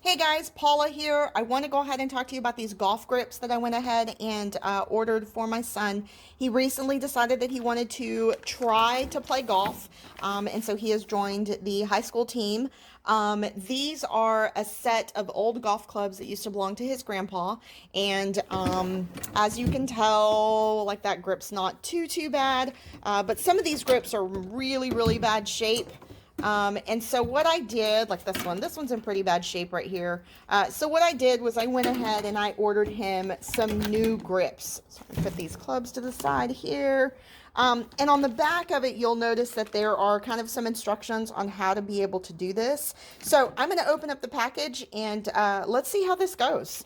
Hey guys, Paula here. I want to go ahead and talk to you about these golf grips that I went ahead and ordered for my son. He recently decided that he wanted to try to play golf, and so he has joined the high school team. These are a set of old golf clubs that used to belong to his grandpa, and as you can tell, like that grip's not too bad, but some of these grips are really bad shape. And so what I did, like this one's in pretty bad shape right here. So what I did was I went ahead and I ordered him some new grips. So I'm gonna put these clubs to the side here. And on the back of it, you'll notice that there are kind of some instructions on how to be able to do this. So I'm gonna open up the package and let's see how this goes.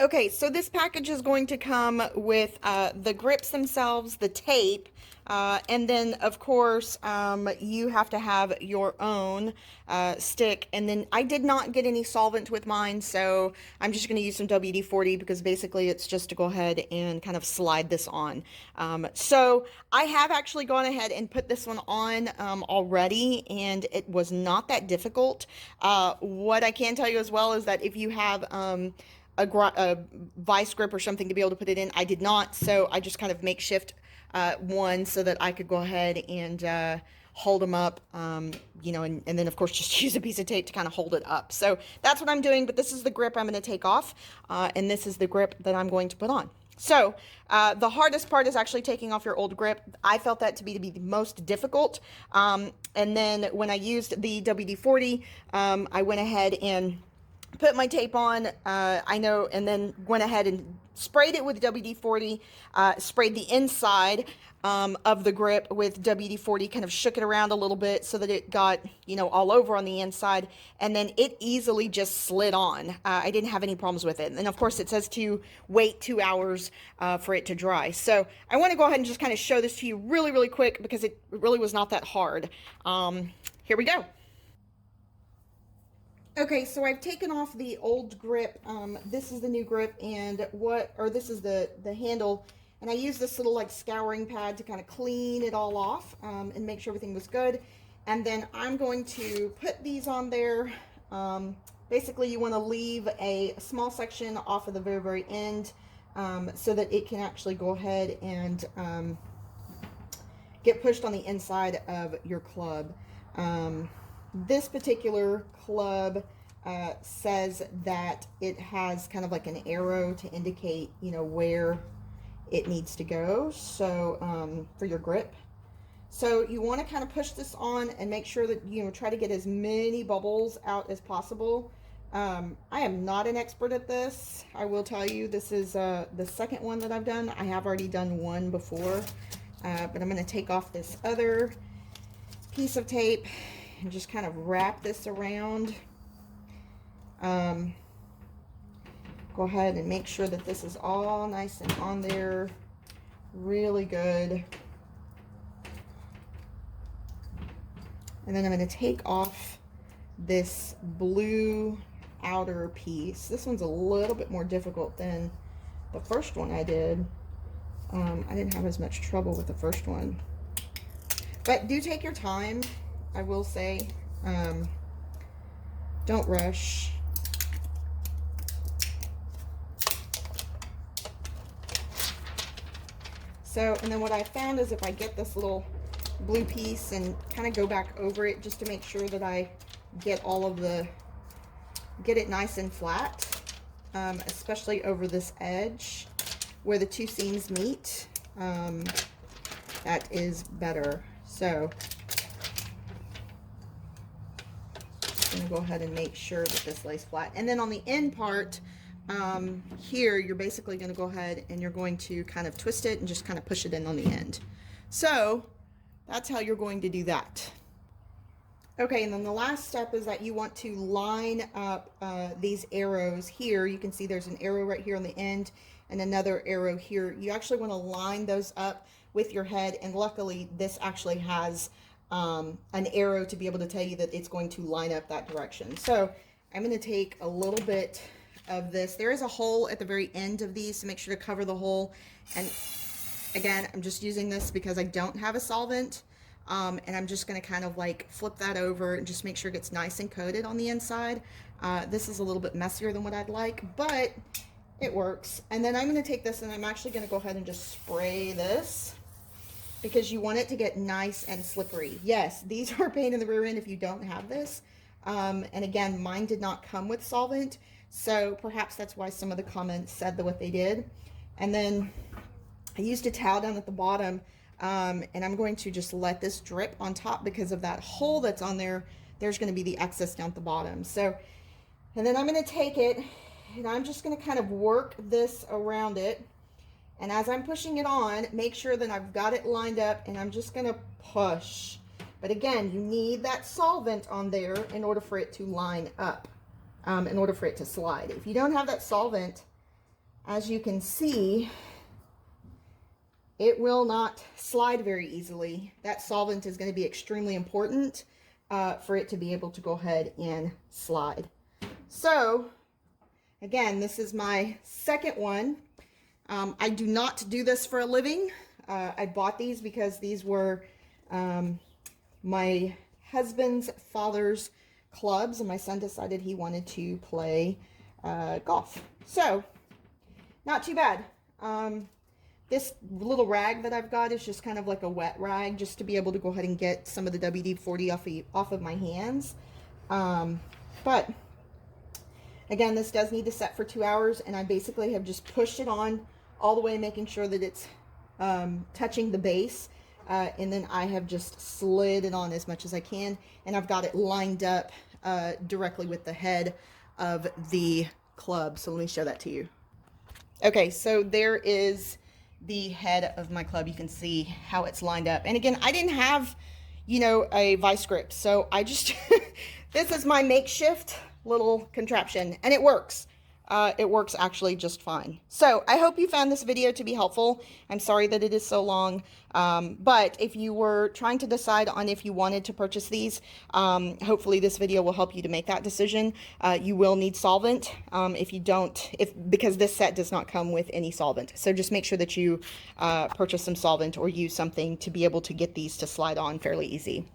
Okay, so this package is going to come with the grips themselves, the tape, and then of course you have to have your own stick. And then I did not get any solvent with mine, so I'm just going to use some WD-40 because basically it's just to go ahead and kind of slide this on. So I have actually gone ahead and put this one on already, and it was not that difficult. What I can tell you as well is that if you have a vice grip or something to be able to put it in. I did not, so I just kind of makeshift one so that I could go ahead and hold them up, you know, and then of course just use a piece of tape to kind of hold it up. So that's what I'm doing, but this is the grip I'm going to take off, and this is the grip that I'm going to put on. So the hardest part is actually taking off your old grip. I felt that to be the most difficult, and then when I used the WD-40, I went ahead and put my tape on, and then went ahead and sprayed it with WD-40, sprayed the inside of the grip with WD-40, kind of shook it around a little bit so that it got, you know, all over on the inside, and then it easily just slid on. I didn't have any problems with it. And of course it says to wait 2 hours for it to dry. So I want to go ahead and just kind of show this to you really quick because it really was not that hard. Here we go. Okay, so I've taken off the old grip. This is the new grip, and this is the handle, and I used this little like scouring pad to kind of clean it all off and make sure everything was good. And then I'm going to put these on there. Basically, you want to leave a small section off of the very end so that it can actually go ahead and get pushed on the inside of your club. This particular club says that it has kind of like an arrow to indicate, you know, where it needs to go. So for your grip. So you want to kind of push this on and make sure that, you know, try to get as many bubbles out as possible. I am not an expert at this. I will tell you, this is the second one that I've done. I have already done one before, but I'm going to take off this other piece of tape and just kind of wrap this around. Go ahead and make sure that this is all nice and on there really good. And then I'm going to take off this blue outer piece. This one's a little bit more difficult than the first one I did. I didn't have as much trouble with the first one. But do take your time, I will say. Don't rush. So, and then what I found is if I get this little blue piece and kind of go back over it just to make sure that I get get it nice and flat, especially over this edge where the two seams meet, that is better. So I'm going to go ahead and make sure that this lays flat. And then on the end part, here, you're basically going to go ahead and you're going to kind of twist it and just kind of push it in on the end. So that's how you're going to do that. Okay, and then the last step is that you want to line up these arrows here. You can see there's an arrow right here on the end and another arrow here. You actually want to line those up with your head, and luckily this actually has an arrow to be able to tell you that it's going to line up that direction. So I'm going to take a little bit of this. There is a hole at the very end of these, so make sure to cover the hole. And again, I'm just using this because I don't have a solvent. And I'm just going to kind of like flip that over and just make sure it gets nice and coated on the inside. This is a little bit messier than what I'd like, but it works. And then I'm going to take this and I'm actually going to go ahead and just spray this, because you want it to get nice and slippery. Yes, these are a pain in the rear end if you don't have this. And again, mine did not come with solvent, so perhaps that's why some of the comments said what they did. And then I used a towel down at the bottom, and I'm going to just let this drip on top because of that hole that's on there. There's going to be the excess down at the bottom. So, and then I'm going to take it and I'm just going to kind of work this around it. And as I'm pushing it on, make sure that I've got it lined up, and I'm just going to push. But again, you need that solvent on there in order for it to line up, in order for it to slide. If you don't have that solvent, as you can see, it will not slide very easily. That solvent is going to be extremely important for it to be able to go ahead and slide. So, again, this is my second one. I do not do this for a living. I bought these because these were my husband's father's clubs, and my son decided he wanted to play golf. So, not too bad. This little rag that I've got is just kind of like a wet rag, just to be able to go ahead and get some of the WD-40 off of my hands. But again, this does need to set for 2 hours, and I basically have just pushed it on all the way, making sure that it's touching the base, and then I have just slid it on as much as I can, and I've got it lined up directly with the head of the club. So let me show that to you. Okay, so there is the head of my club. You can see how it's lined up. And again, I didn't have, you know, a vice grip, so I just this is my makeshift little contraption, and it works. It works actually just fine. So I hope you found this video to be helpful. I'm sorry that it is so long, but if you were trying to decide on if you wanted to purchase these, hopefully this video will help you to make that decision. You will need solvent if you don't, because this set does not come with any solvent. So just make sure that you purchase some solvent or use something to be able to get these to slide on fairly easy.